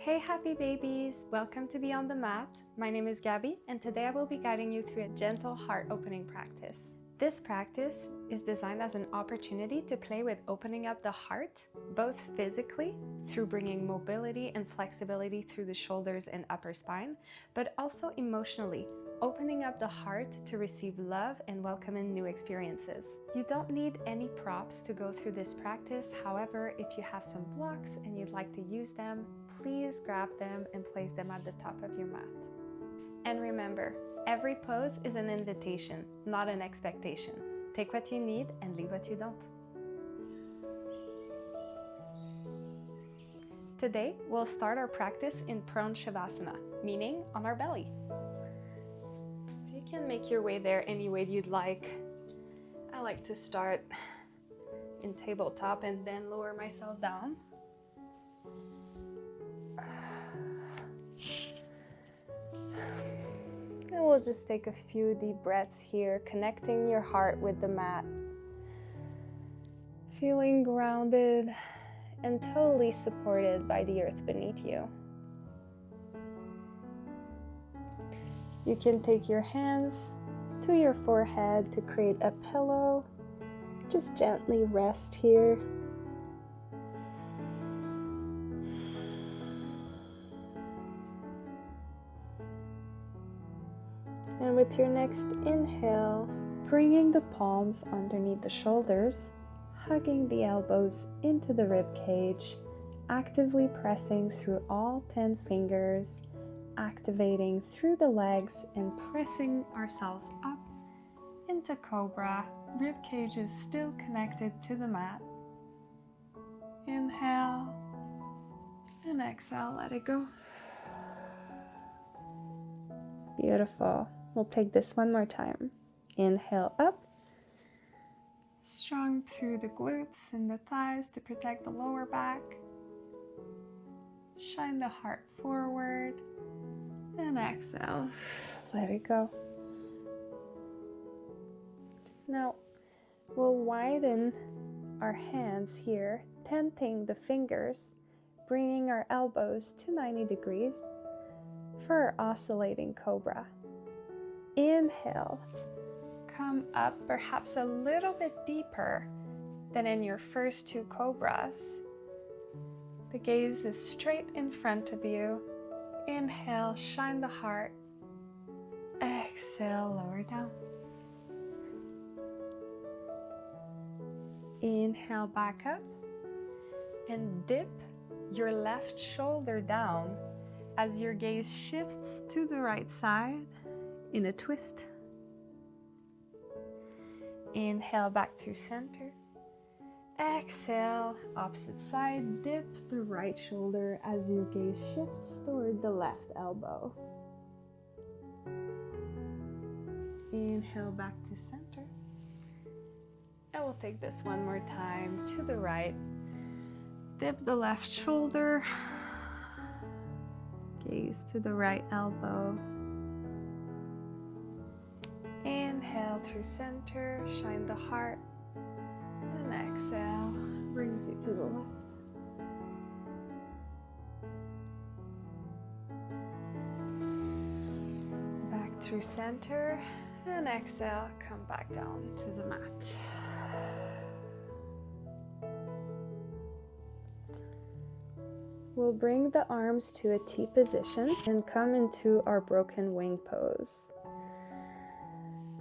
Hey happy babies! Welcome to Beyond the Mat. My name is Gabby and today I will be guiding you through a gentle heart opening practice. This practice is designed as an opportunity to play with opening up the heart, both physically through bringing mobility and flexibility through the shoulders and upper spine, but also emotionally, opening up the heart to receive love and welcome in new experiences. You don't need any props to go through this practice. However, if you have some blocks and you'd like to use them, please grab them and place them at the top of your mat. And remember, every pose is an invitation, not an expectation. Take what you need and leave what you don't. Today, we'll start our practice in prone shavasana, meaning on our belly. So you can make your way there any way you'd like. I like to start in tabletop and then lower myself down. And we'll just take a few deep breaths here, connecting your heart with the mat. Feeling grounded and totally supported by the earth beneath you. You can take your hands to your forehead to create a pillow. Just gently rest here. And with your next inhale, bringing the palms underneath the shoulders, hugging the elbows into the rib cage, actively pressing through all 10 fingers, activating through the legs and pressing ourselves up into cobra. Rib cage is still connected to the mat. Inhale and exhale, let it go. Beautiful. We'll take this one more time. Inhale up. Strong through the glutes and the thighs to protect the lower back. Shine the heart forward. And exhale. Let it go. Now, we'll widen our hands here, tenting the fingers, bringing our elbows to 90 degrees for our oscillating cobra. Inhale, come up perhaps a little bit deeper than in your first two cobras. The gaze is straight in front of you. Inhale, shine the heart. Exhale, lower down. Inhale, back up and dip your left shoulder down as your gaze shifts to the right side in a twist. Inhale, back through center. Exhale, opposite side, dip the right shoulder as your gaze shifts toward the left elbow. Inhale, back to center. And we'll take this one more time to the right. Dip the left shoulder. Gaze to the right elbow. Inhale through center, shine the heart. And exhale, brings you to the left. Back through center, and exhale, come back down to the mat. We'll bring the arms to a T position and come into our broken wing pose.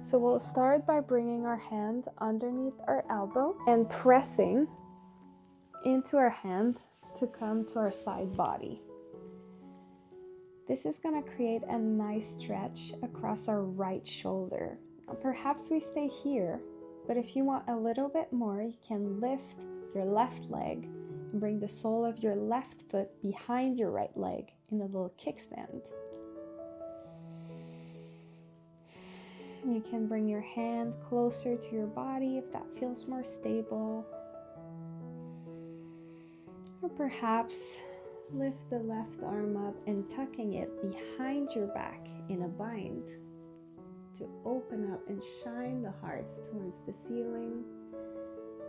So we'll start by bringing our hand underneath our elbow and pressing into our hand to come to our side body. This is going to create a nice stretch across our right shoulder. Now, perhaps we stay here, but if you want a little bit more, you can lift your left leg and bring the sole of your left foot behind your right leg in a little kickstand. You can bring your hand closer to your body if that feels more stable. Or perhaps lift the left arm up and tucking it behind your back in a bind to open up and shine the hearts towards the ceiling.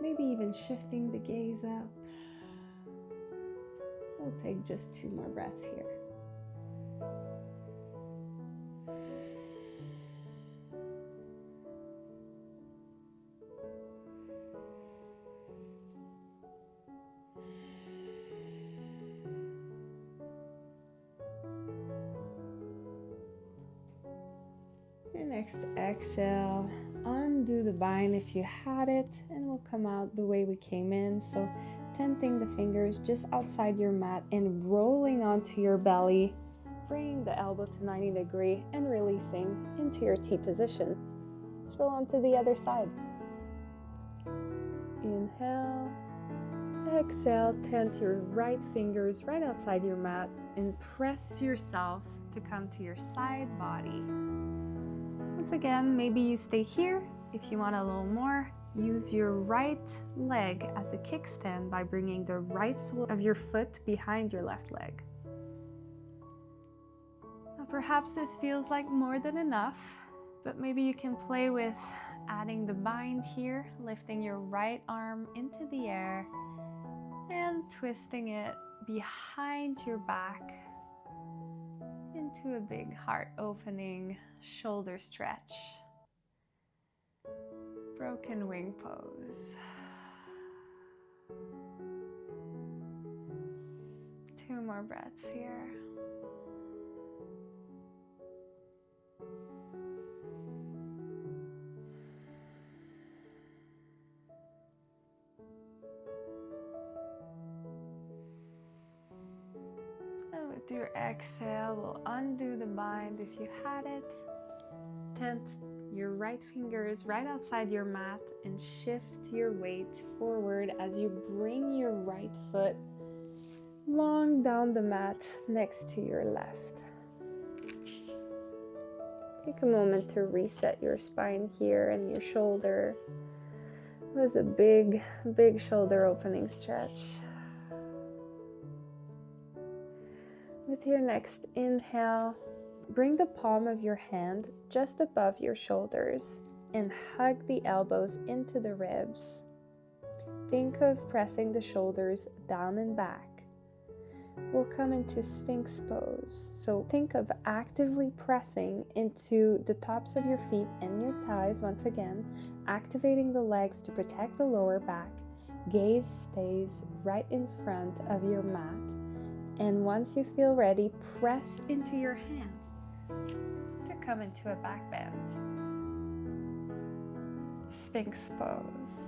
Maybe even shifting the gaze up. We'll take just 2 more breaths here. Your next exhale, undo the bind if you had it, and we'll come out the way we came in. So tenting the fingers just outside your mat and rolling onto your belly, bringing the elbow to 90 degrees and releasing into your T position. Let's roll on to the other side. Inhale, exhale, tent your right fingers right outside your mat and press yourself to come to your side body. Once again, maybe you stay here. If you want a little more, use your right leg as a kickstand by bringing the right sole of your foot behind your left leg. Now, perhaps this feels like more than enough, but maybe you can play with adding the bind here, lifting your right arm into the air and twisting it behind your back into a big heart opening shoulder stretch. Broken wing pose. 2 more breaths here. And with your exhale, we'll undo the bind if you had it. Tent your right fingers right outside your mat and shift your weight forward as you bring your right foot long down the mat next to your left. Take a moment to reset your spine here and your shoulder. It was a big shoulder opening stretch. With your next inhale, bring the palm of your hand just above your shoulders and hug the elbows into the ribs. Think of pressing the shoulders down and back. We'll come into Sphinx pose. So think of actively pressing into the tops of your feet and your thighs once again, activating the legs to protect the lower back. Gaze stays right in front of your mat. And once you feel ready, press into your hands to come into a back bend. Sphinx pose.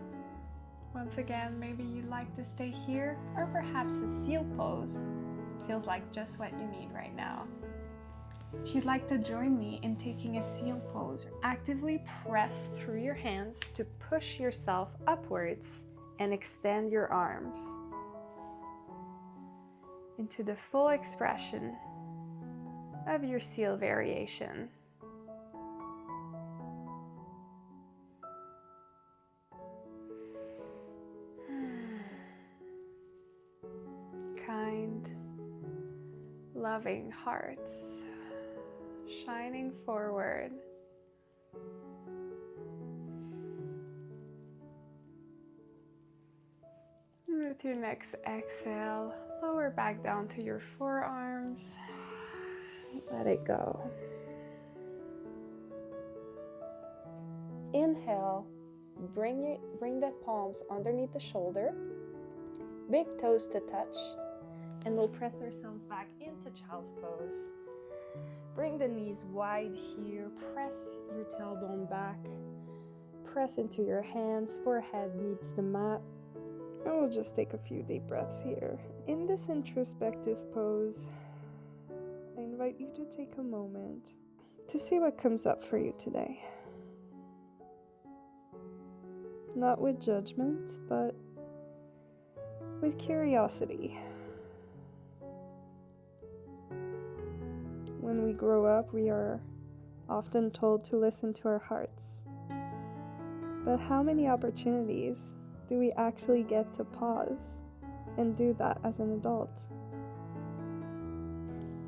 Once again, maybe you'd like to stay here, or perhaps a seal pose. Feels like just what you need right now. If you'd like to join me in taking a seal pose, actively press through your hands to push yourself upwards and extend your arms into the full expression of your seal variation. Kind, loving hearts shining forward. With your next exhale, lower back down to your forearms. Let it go. Inhale, bring the palms underneath the shoulder, big toes to touch, and we'll press ourselves back into child's pose. Bring the knees wide here, press your tailbone back, press into your hands, forehead meets the mat. And we'll just take a few deep breaths here. In this introspective pose, I invite you to take a moment to see what comes up for you today. Not with judgment, but with curiosity. When we grow up, we are often told to listen to our hearts. But how many opportunities do we actually get to pause and do that as an adult?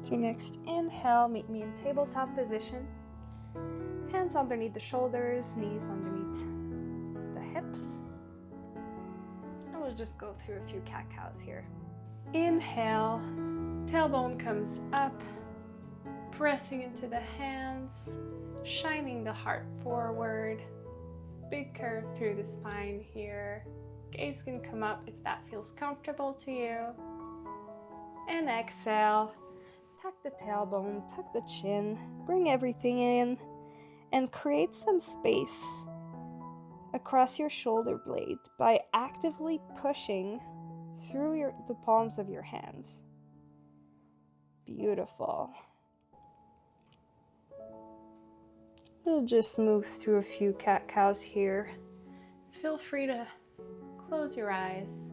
With your next inhale, meet me in tabletop position. Hands underneath the shoulders, knees underneath the hips. And we'll just go through a few cat-cows here. Inhale, tailbone comes up, pressing into the hands, shining the heart forward. Big curve through the spine here. Gaze can come up if that feels comfortable to you. And exhale, tuck the tailbone, tuck the chin, bring everything in, and create some space across your shoulder blades by actively pushing through the palms of your hands. Beautiful. We'll just move through a few cat-cows here. Feel free to close your eyes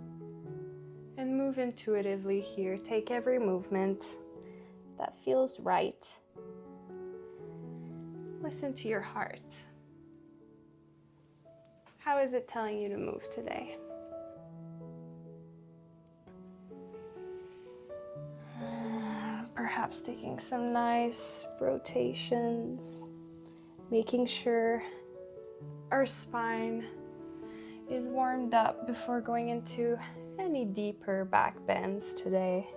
and move intuitively here. Take every movement that feels right. Listen to your heart. How is it telling you to move today? Perhaps taking some nice rotations, making sure our spine is warmed up before going into any deeper back bends today.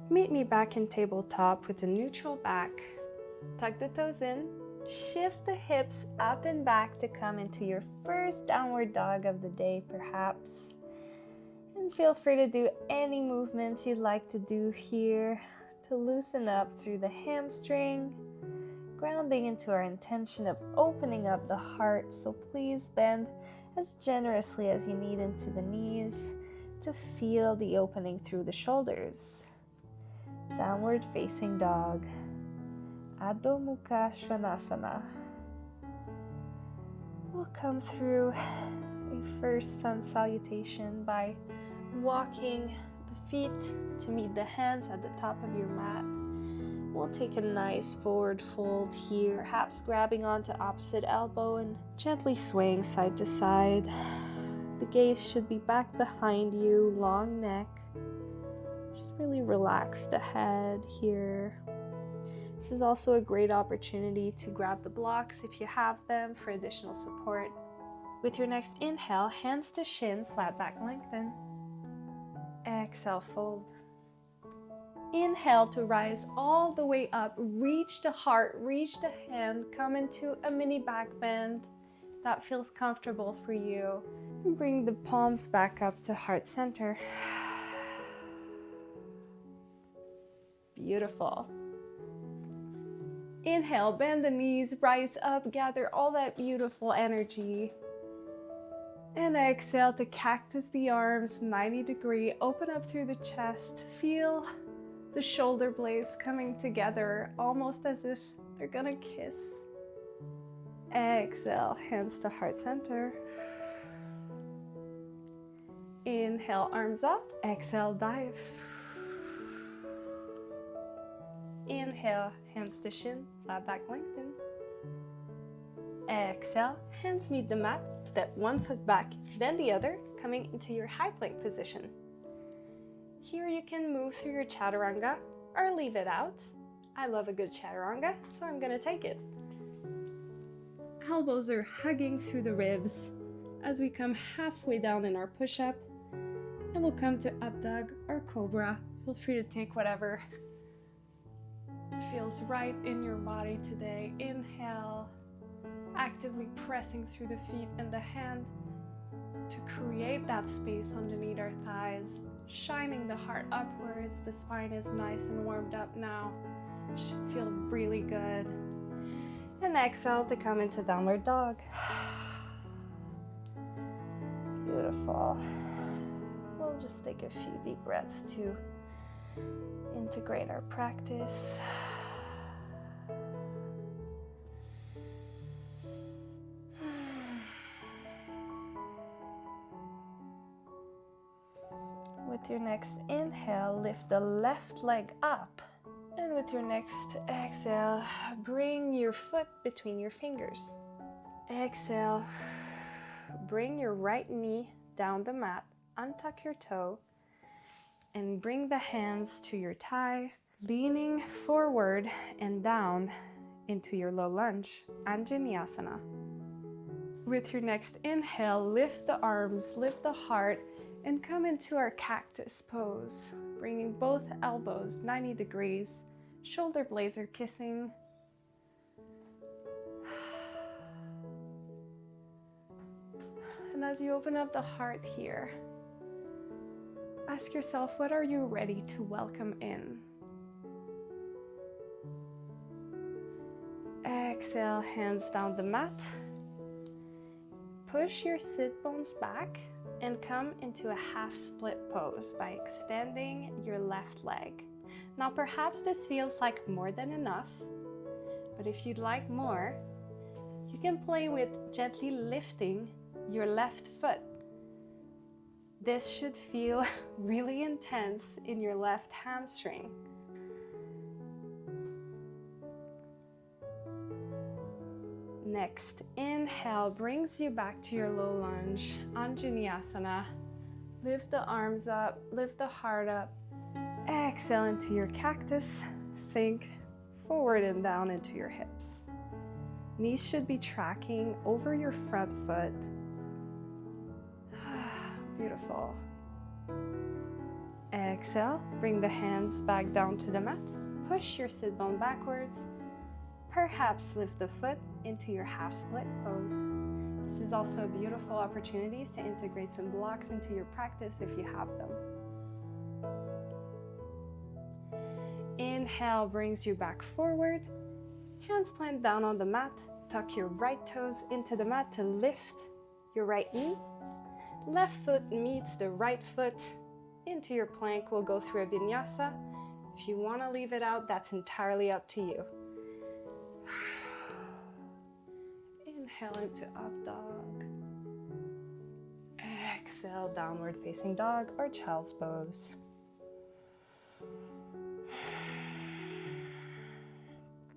Meet me back in tabletop with a neutral back. Tuck the toes in, shift the hips up and back to come into your first downward dog of the day, perhaps. And feel free to do any movements you'd like to do here to loosen up through the hamstring, grounding into our intention of opening up the heart. So please bend as generously as you need into the knees to feel the opening through the shoulders. Downward facing dog, Adho Mukha Svanasana. We'll come through a first sun salutation by walking the feet to meet the hands at the top of your mat. We'll take a nice forward fold here, perhaps grabbing onto opposite elbow and gently swaying side to side. The gaze should be back behind you, long neck. Just really relax the head here. This is also a great opportunity to grab the blocks if you have them for additional support. With your next inhale, hands to shin, flat back lengthen. Exhale, fold. Inhale to rise all the way up. Reach the heart, reach the hand, come into a mini back bend that feels comfortable for you. And bring the palms back up to heart center. Beautiful. Inhale, bend the knees, rise up, gather all that beautiful energy. And exhale to cactus the arms, 90 degree, open up through the chest. Feel the shoulder blades coming together, almost as if they're gonna kiss. Exhale, hands to heart center. Inhale, arms up. Exhale, dive. Inhale, hands to shin, flat back lengthen. Exhale, hands meet the mat, step one foot back, then the other, coming into your high plank position. Here you can move through your chaturanga or leave it out. I love a good chaturanga, so I'm gonna take it. Elbows are hugging through the ribs as we come halfway down in our push-up, and we'll come to up dog or cobra. Feel free to take whatever feels right in your body today. Inhale, actively pressing through the feet and the hand to create that space underneath our thighs, shining the heart upwards. The spine is nice and warmed up now. Should feel really good. And exhale to come into downward dog. Beautiful. We'll just take a few deep breaths to integrate our practice. With your next inhale, lift the left leg up. And with your next exhale, bring your foot between your fingers. Exhale, bring your right knee down the mat, untuck your toe, and bring the hands to your thigh, leaning forward and down into your low lunge, Anjaneyasana. With your next inhale, lift the arms, lift the heart, and come into our cactus pose, bringing both elbows 90 degrees, shoulder blades are kissing. And as you open up the heart here, ask yourself, what are you ready to welcome in? Exhale, hands down the mat. Push your sit bones back and come into a half split pose by extending your left leg. Now perhaps this feels like more than enough, but if you'd like more, you can play with gently lifting your left foot. This should feel really intense in your left hamstring. Next, inhale brings you back to your low lunge, Anjaneyasana. Lift the arms up, lift the heart up. Exhale into your cactus, sink forward and down into your hips. Knees should be tracking over your front foot. Beautiful. Exhale, bring the hands back down to the mat. Push your sit bone backwards. Perhaps lift the foot into your half split pose. This is also a beautiful opportunity to integrate some blocks into your practice if you have them. Inhale brings you back forward. Hands plant down on the mat. Tuck your right toes into the mat to lift your right knee. Left foot meets the right foot into your plank. We'll go through a vinyasa. If you want to leave it out, that's entirely up to you. Inhale into up dog. Exhale, downward facing dog or child's pose.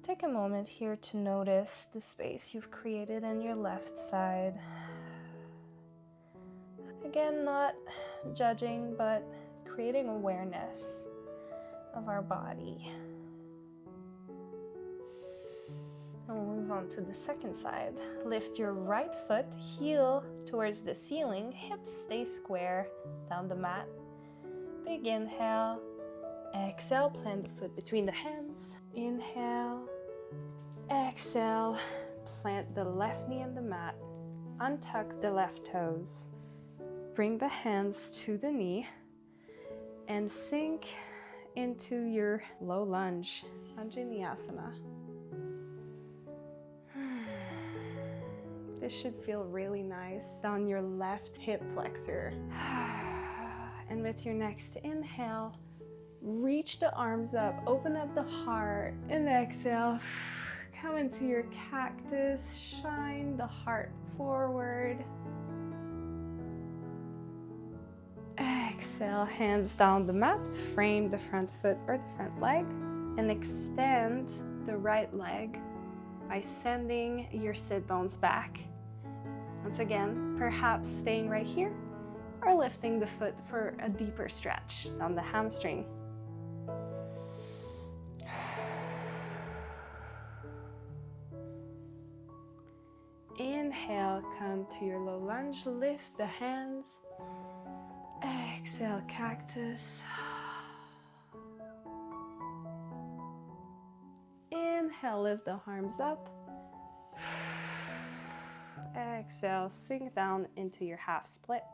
Take a moment here to notice the space you've created in your left side. Again, not judging, but creating awareness of our body. And we'll move on to the second side. Lift your right foot, heel towards the ceiling, hips stay square down the mat. Big inhale. Exhale, plant the foot between the hands. Inhale. Exhale, plant the left knee in the mat. Untuck the left toes. Bring the hands to the knee and sink into your low lunge, Anjaneyasana. This should feel really nice down your left hip flexor. And with your next inhale, reach the arms up, open up the heart, and exhale. Come into your cactus, shine the heart forward. Exhale, hands down the mat, frame the front foot or the front leg, and extend the right leg by sending your sit bones back. Once again, perhaps staying right here or lifting the foot for a deeper stretch down the hamstring. Inhale, come to your low lunge, lift the hands. Exhale, cactus. Inhale, lift the arms up. Exhale, sink down into your half split.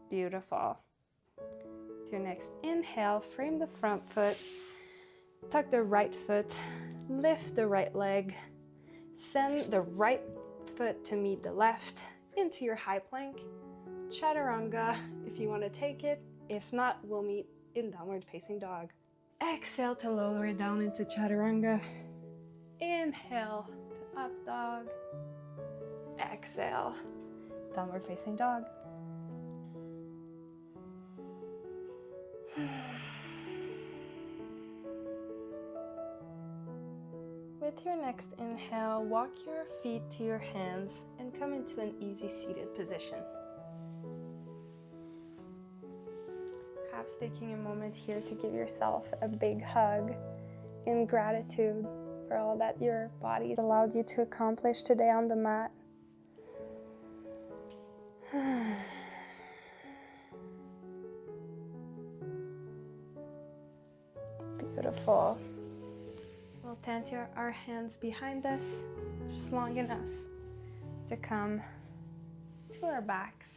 Beautiful. To your next inhale, frame the front foot, tuck the right foot, lift the right leg, send the right foot to meet the left into your high plank, chaturanga if you want to take it. If not, we'll meet in downward facing dog. Exhale to lower it down into chaturanga. Inhale to up dog. Exhale, downward facing dog. With your next inhale, walk your feet to your hands and come into an easy seated position. Perhaps taking a moment here to give yourself a big hug in gratitude for all that your body allowed you to accomplish today on the mat. Beautiful. We'll plant our hands behind us just long enough to come to our backs.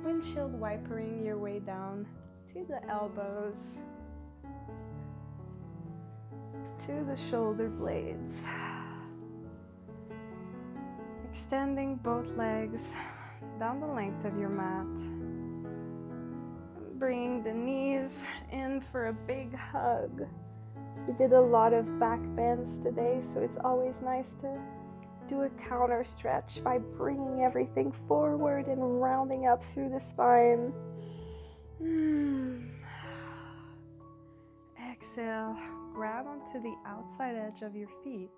Windshield wipering your way down to the elbows, to the shoulder blades. Extending both legs down the length of your mat. Bringing the knees in for a big hug. We did a lot of back bends today, so it's always nice to do a counter stretch by bringing everything forward and rounding up through the spine. Exhale, grab onto the outside edge of your feet.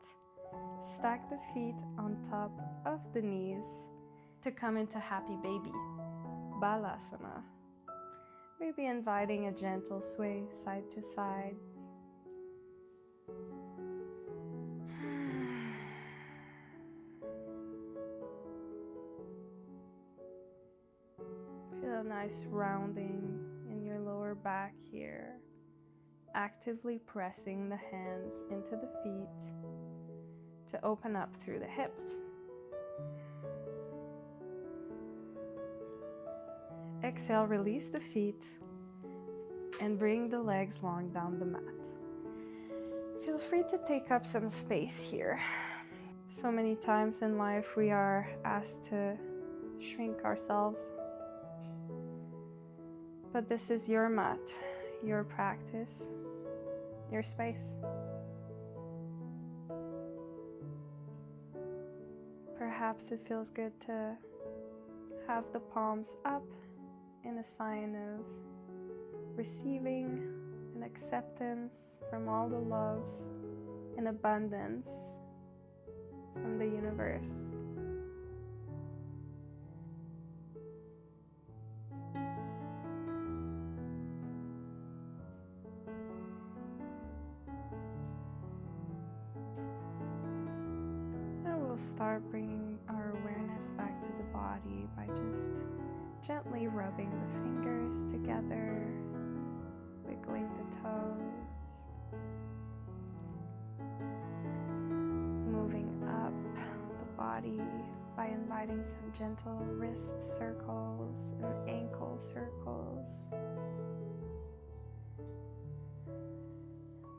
Stack the feet on top of the knees to come into happy baby, balasana. Maybe inviting a gentle sway side to side. Feel a nice rounding in your lower back here. Actively pressing the hands into the feet to open up through the hips. Exhale, release the feet and bring the legs long down the mat. Feel free to take up some space here. So many times in life we are asked to shrink ourselves. But this is your mat, your practice, your space. Perhaps it feels good to have the palms up in a sign of receiving and acceptance from all the love and abundance from the universe. And we'll start bringing our awareness back to the body by just gently rubbing the fingers together, wiggling the toes, moving up the body by inviting some gentle wrist circles and ankle circles.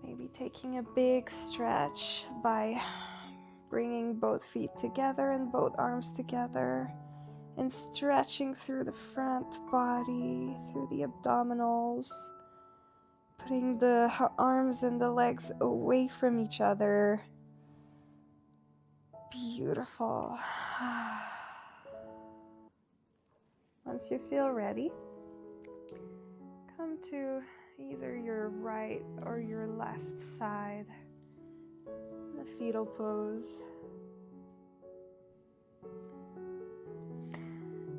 Maybe taking a big stretch by bringing both feet together and both arms together and stretching through the front body, through the abdominals, putting the arms and the legs away from each other. Beautiful. Once you feel ready, come to either your right or your left side in the fetal pose.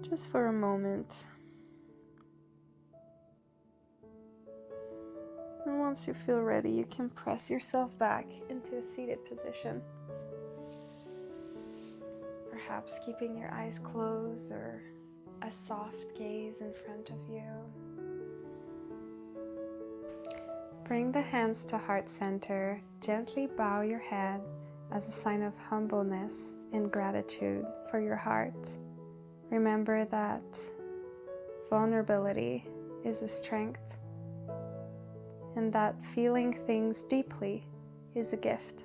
Just for a moment. And once you feel ready, you can press yourself back into a seated position. Perhaps keeping your eyes closed or a soft gaze in front of you. Bring the hands to heart center. Gently bow your head as a sign of humbleness and gratitude for your heart. Remember that vulnerability is a strength, and that feeling things deeply is a gift.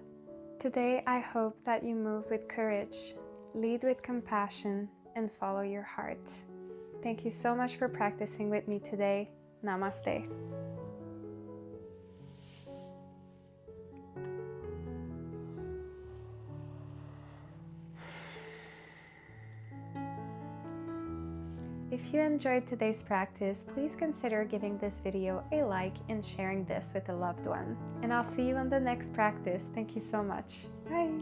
Today, I hope that you move with courage, lead with compassion, and follow your heart. Thank you so much for practicing with me today. Namaste. If you enjoyed today's practice, please consider giving this video a like and sharing this with a loved one. And I'll see you on the next practice. Thank you so much. Bye.